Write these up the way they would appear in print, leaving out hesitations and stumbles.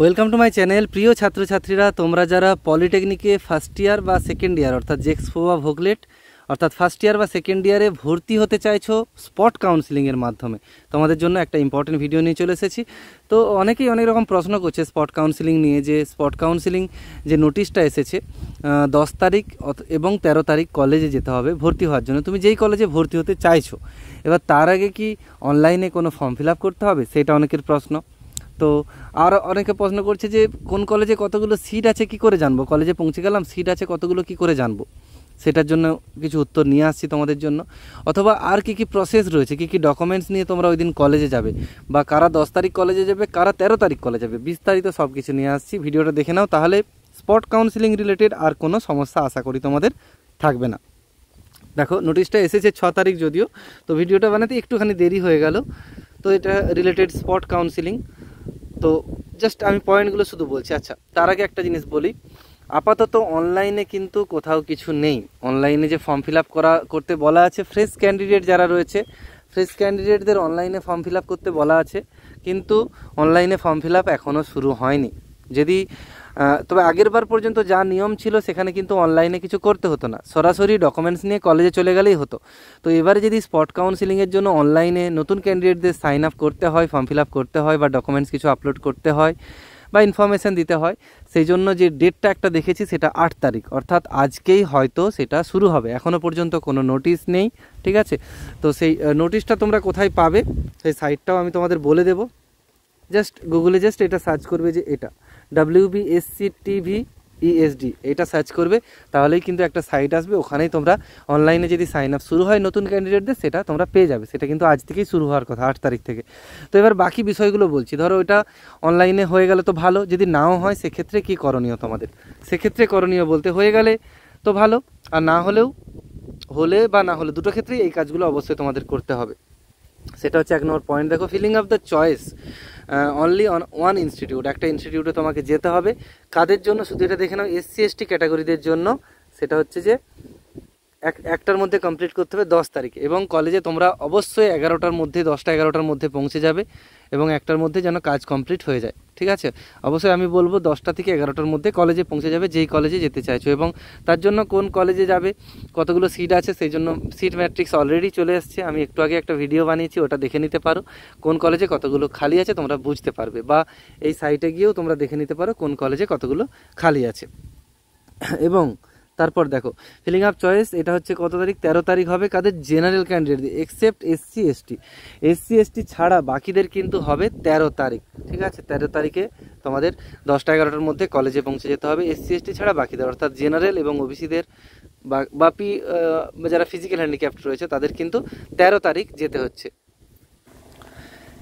Welcome to my channel. প্রিয় ছাত্রছাত্রীরা, তোমরা যারা পলিটেকনিকে ফার্স্ট ইয়ার বা সেকেন্ড ইয়ার অর্থাৎ জেক্সপো বা ভোগলেট অর্থাৎ ফার্স্ট ইয়ার বা সেকেন্ড ইয়ারে ভর্তি হতে চাইছো স্পট কাউন্সিলিংয়ের মাধ্যমে, তোমাদের জন্য একটা ইম্পর্টেন্ট ভিডিও নিয়ে চলে এসেছি। তো অনেকেই অনেক রকম প্রশ্ন করছে স্পট কাউন্সিলিং নিয়ে, যে স্পট কাউন্সিলিং যে নোটিশটা এসেছে 10 তারিখ এবং 13 তারিখ কলেজে যেতে হবে ভর্তি হওয়ার জন্য। তুমি যেই কলেজে ভর্তি হতে চাইছো, এবার তার আগে কি অনলাইনে কোনো ফর্ম ফিল আপ করতে হবে, সেটা অনেকের প্রশ্ন। তো আর অনেকে প্রশ্ন করছে যে কোন কলেজে কতগুলো সিট আছে কি করে জানবো, কলেজে পৌঁছে গেলাম সিট আছে কতগুলো কি করে জানবো, সেটার জন্য কিছু উত্তর নিয়ে আসছি তোমাদের জন্য। অথবা আর কি কি প্রসেস রয়েছে, কি কি ডকুমেন্টস নিয়ে তোমরা ওই দিন কলেজে যাবে, বা কারা 10 তারিখ কলেজে যাবে, কারা 13 তারিখ কলেজে যাবে, বিস্তারিত সব কিছু নিয়ে আসছি। ভিডিওটা দেখে নাও, তাহলে স্পট কাউন্সিলিং রিলেটেড আর কোনো সমস্যা আশা করি তোমাদের থাকবে না। দেখো, নোটিশটা এসেছে 6 তারিখ যদিও, তো ভিডিওটা বানাতে একটুখানি দেরি হয়ে গেল। তো এটা রিলেটেড স্পট কাউন্সিলিং। তো জাস্ট আমি পয়েন্টগুলো শুধু বলছি। আচ্ছা, তার আগে একটা জিনিস বলি, আপাতত অনলাইনে কিন্তু কোথাও কিছু নেই। অনলাইনে যে ফর্ম ফিল আপ করতে বলা আছে, ফ্রেশ ক্যান্ডিডেট যারা রয়েছে, ফ্রেশ ক্যান্ডিডেটদের অনলাইনে ফর্ম ফিল আপ করতে বলা আছে, কিন্তু অনলাইনে ফর্ম ফিল আপ এখনও শুরু হয়নি। যদি তবে আগের বার পর্যন্ত যা নিয়ম ছিল সেখানে কিন্তু অনলাইনে কিছু করতে হতো না, সরাসরি ডকুমেন্টস নিয়ে কলেজে চলে গেলেই হতো। তো এবারে যদি স্পট কাউন্সিলিংয়ের জন্য অনলাইনে নতুন ক্যান্ডিডেটদের সাইন আপ করতে হয়, ফর্ম ফিল আপ করতে হয়, বা ডকুমেন্টস কিছু আপলোড করতে হয়, বা ইনফরমেশান দিতে হয়, সেই জন্য যে ডেটটা একটা দেখেছি সেটা 8 তারিখ, অর্থাৎ আজকেই হয়তো সেটা শুরু হবে। এখনও পর্যন্ত কোনো নোটিশ নেই, ঠিক আছে? তো সেই নোটিশটা তোমরা কোথায় পাবে, সেই সাইটটাও আমি তোমাদের বলে দেবো। জাস্ট গুগলে জাস্ট এটা সার্চ করবে, যে এটা WBSCTVESD, এটা সার্চ করবে, তাহলেই কিন্তু একটা সাইট আসবে। ওখানেই তোমরা অনলাইনে যদি সাইন আপ শুরু হয় নতুন ক্যান্ডিডেটদের, সেটা তোমরা পেয়ে যাবে। সেটা কিন্তু আজ থেকেই শুরু হওয়ার কথা, 8 তারিখ থেকে। তো এবার বাকি বিষয়গুলো বলছি। ধরো এটা অনলাইনে হয়ে গেলে তো ভালো, যদি নাও হয় সেক্ষেত্রে কি করণীয় তোমাদের? সেক্ষেত্রে করণীয় বলতে, হয়ে গেলে তো ভালো, আর না হলেও, হলে বা না হলে দুটো ক্ষেত্রেই এই কাজগুলো অবশ্যই তোমাদের করতে হবে। সেটা হচ্ছে 1 নম্বর পয়েন্ট। দেখো, filling up the choice only on one institute, একটা ইনস্টিটিউটে তোমাকে যেতে হবে। কাদের জন্য শুধু এটা দেখে নাও, SC ST ক্যাটাগরিদের জন্য। সেটা হচ্ছে যে একটার মধ্যে কমপ্লিট করতে হবে 10 তারিখে, এবং কলেজে তোমরা অবশ্যই 11টার মধ্যে, 10টা 11টার মধ্যে পৌঁছে যাবে, এবং 1টার মধ্যে যেন কাজ কমপ্লিট হয়ে যায়, ঠিক আছে? অবশ্যই আমি বলবো 10টা থেকে 11টার মধ্যে কলেজে পৌঁছে যাবে, যেই কলেজে যেতে চাইছো। এবং তার জন্য কোন কলেজে যাবে, কতগুলো সিট আছে, সেই জন্য সিট ম্যাট্রিক্স অলরেডি চলে এসছে। আমি একটু আগে একটা ভিডিও বানিয়েছি, ওটা দেখে নিতে পারো। কোন কলেজে কতগুলো খালি আছে তোমরা বুঝতে পারবে, বা এই সাইটে গিয়েও তোমরা দেখে নিতে পারো কোন কলেজে কতগুলো খালি আছে। এবং তারপর দেখো, ফিলিং আপ চয়েস, এটা হচ্ছে কত তারিখ? 13 তারিখ হবে। কাদের? General candidate, except SC ST ছাড়া বাকিদের কিন্তু হবে 13 তারিখ, ঠিক আছে? 13 তারিখে তোমাদের 10টা 11টার মধ্যে কলেজে পৌঁছে যেতে হবে, SC ST ছাড়া বাকিদের, অর্থাৎ জেনারেল এবং OBCদের বাপি যারা ফিজিক্যাল হ্যান্ডিক্যাপ্ট রয়েছে তাদের কিন্তু 13 তারিখ যেতে হচ্ছে।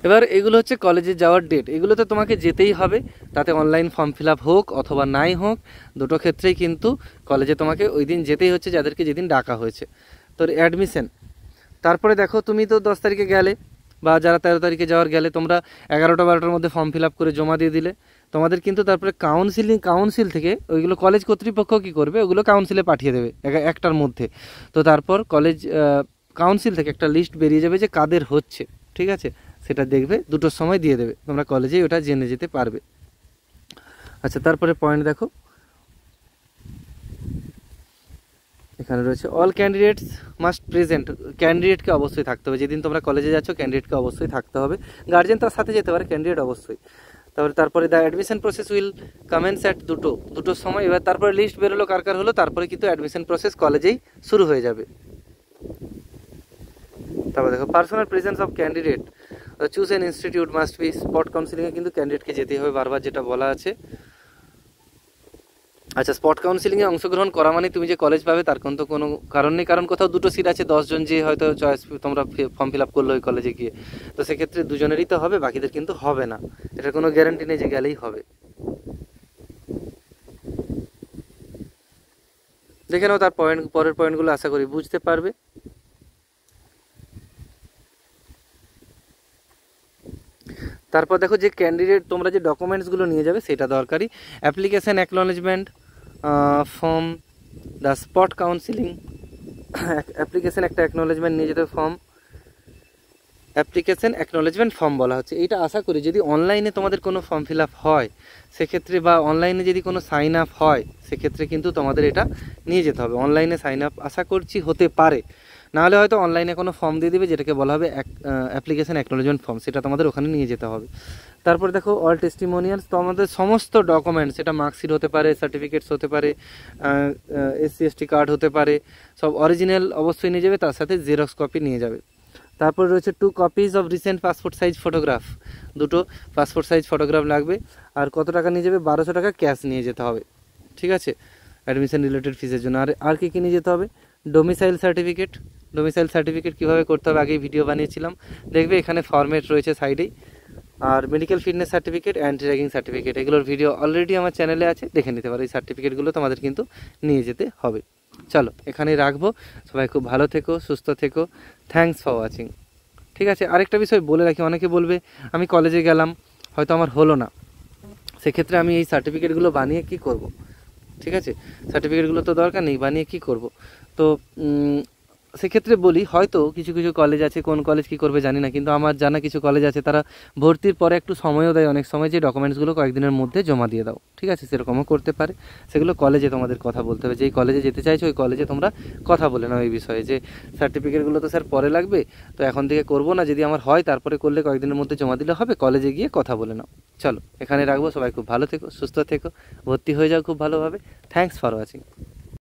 এবার এগুলো হচ্ছে কলেজে যাওয়ার ডেট, এগুলোতে তোমাকে যেতেই হবে, তাতে অনলাইন ফর্ম ফিল আপ হোক অথবা নাই হোক, দুটো ক্ষেত্রেই কিন্তু কলেজে তোমাকে ওই দিন যেতেই হচ্ছে, যাদেরকে যেদিন ডাকা হয়েছে। তো অ্যাডমিশন, তারপরে দেখো তুমি তো 10 তারিখে গেলে, বা যারা 13 তারিখে যাওয়ার গেলে, তোমরা 11টা 12টার মধ্যে ফর্ম ফিল আপ করে জমা দিয়ে দিলে, তোমাদের কিন্তু তারপরে কাউন্সিল থেকে ওইগুলো কলেজ কর্তৃপক্ষ কী করবে, ওগুলো কাউন্সিলে পাঠিয়ে দেবে 1টার মধ্যে। তো তারপর কলেজ কাউন্সিল থেকে একটা লিস্ট বেরিয়ে যাবে যে কাদের হচ্ছে, ঠিক আছে? সেটা দেখবে, 2টোর সময় দিয়ে দেবে, তোমরা কলেজেই ওটা জেনে যেতে পারবে। আচ্ছা, তারপরে পয়েন্ট দেখো, এখানে রয়েছে অল ক্যান্ডিডেটস মাস্ট প্রেজেন্ট, ক্যান্ডিডেটকে অবশ্যই থাকতে হবে। যেদিন তোমরা কলেজে যাচ্ছ ক্যান্ডিডেটকে অবশ্যই থাকতে হবে, গার্জেন তার সাথে যেতে পারে, ক্যান্ডিডেট অবশ্যই। তারপরে the admission process will commence at 2টোর সময়। এবার তারপরে লিস্ট বেরোলো কার কার হলো, তারপরে কিন্তু অ্যাডমিশন প্রসেস কলেজেই শুরু হয়ে যাবে। তারপর দেখো, personal presence of candidate, choose an institute must be, spot কাউন্সিলিংয়ে কিন্তু ক্যান্ডিডেটকে যেতেই হবে, বারবার যেটা বলা আছে। আচ্ছা, স্পট কাউন্সিলিংয়ে অংশগ্রহণ করা মানে তুমি যে কলেজ পাবে তার কিন্তু কোনো কারণ নেই, কারণ কোথাও 2টো সিট আছে, 10 জন যে হয়তো চয়েস তোমরা ফর্ম ফিল আপ করলো ওই কলেজে গিয়ে, তো সেক্ষেত্রে 2জনেরই তো হবে, বাকিদের কিন্তু হবে না, এটার কোনো গ্যারান্টি নেই যে গেলেই হবে। দেখে নাও তার পরের পয়েন্টগুলো, আশা করি বুঝতে পারবে। তারপর দেখো, যে ক্যান্ডিডেট তোমরা যে ডকুমেন্টসগুলো নিয়ে যাবে সেটা দরকারি। Application acknowledgement form, the spot counselling application একটা অ্যাকনলেজমেন্ট নিয়ে যেতে ফর্ম, অ্যাপ্লিকেশন অ্যাকনোলেজমেন্ট ফর্ম বলা হচ্ছে। এইটা আশা করি যদি অনলাইনে তোমাদের কোনো ফর্ম ফিল আপ হয় সেক্ষেত্রে, বা অনলাইনে যদি কোনো সাইন আপ হয় সেক্ষেত্রে কিন্তু তোমাদের এটা নিয়ে যেতে হবে। অনলাইনে সাইন আপ আশা করছি হতে পারে, নাহলে হয়তো অনলাইনে কোনো ফর্ম দিয়ে দেবে যেটাকে বলা হবে অ্যাপ্লিকেশন অ্যাকনোলেজমেন্ট ফর্ম, সেটা তোমাদের ওখানে নিয়ে যেতে হবে। তারপর দেখো অল টেস্টিমোনিয়ালস, তো আমাদের সমস্ত ডকুমেন্টস, সেটা মার্কশিট হতে পারে, সার্টিফিকেটস হতে পারে, SC/ST কার্ড হতে পারে, সব অরিজিনাল অবশ্যই নিয়ে যাবে, তার সাথে জেরক্স কপি নিয়ে যাবে। তারপর রয়েছে 2 copies of recent passport size photograph, দুটো পাসপোর্ট সাইজ ফটোগ্রাফ লাগবে। আর কত টাকা নিয়ে যাবে? 1200 টাকা ক্যাশ নিয়ে যেতে হবে, ঠিক আছে, অ্যাডমিশন রিলেটেড ফিসের জন্য। আর কী কী নিয়ে যেতে হবে? ডোমিসাইল সার্টিফিকেট, ডোমিসাইল সার্টিফিকেট কীভাবে করতে হবে আগেই ভিডিও বানিয়েছিলাম, দেখবে এখানে ফরম্যাট রয়েছে সাইডেই। আর medical fitness certificate, anti ragging certificate, এগুলোর ভিডিও অলরেডি আমার চ্যানেলে আছে, দেখে নিতে পারো। এই সার্টিফিকেটগুলো তোমাদের কিন্তু নিয়ে যেতে হবে। চলো এখানেই রাখবো, সবাই খুব ভালো থেকো, সুস্থ থেকো, থ্যাঙ্কস ফর ওয়াচিং। ঠিক আছে, আরেকটা বিষয় বলে রাখি, অনেকে বলবে আমি কলেজে গেলাম হয়তো আমার হলো না, সেক্ষেত্রে আমি এই সার্টিফিকেটগুলো বানিয়ে কি করব? ঠিক আছে, সার্টিফিকেটগুলো তো দরকার নেই, বানিয়ে কি করব? তো সেক্ষেত্রে বলি, হয়তো কিছু কিছু কলেজ আছে, কোন কলেজ কী করবে জানি না, কিন্তু আমার জানা কিছু কলেজ আছে তারা ভর্তির পরে একটু সময়ও দেয় অনেক সময়, যে ডকুমেন্টসগুলো কয়েকদিনের মধ্যে জমা দিয়ে দাও। ঠিক আছে, সেরকমও করতে পারে। সেগুলো কলেজে তোমাদের কথা বলতে হবে, যেই কলেজে যেতে চাইছো ওই কলেজে তোমরা কথা বলে নাও এই বিষয়ে, যে সার্টিফিকেটগুলো তো স্যার পরে লাগবে, তো এখন থেকে করবো না, যদি আমার হয় তারপরে করলে কয়েকদিনের মধ্যে জমা দিলে হবে, কলেজে গিয়ে কথা বলে নাও। চলো এখানে রাখবো, সবাই খুব ভালো থেকো, সুস্থ থেকো, ভর্তি হয়ে যাও খুব ভালোভাবে। Thanks for watching.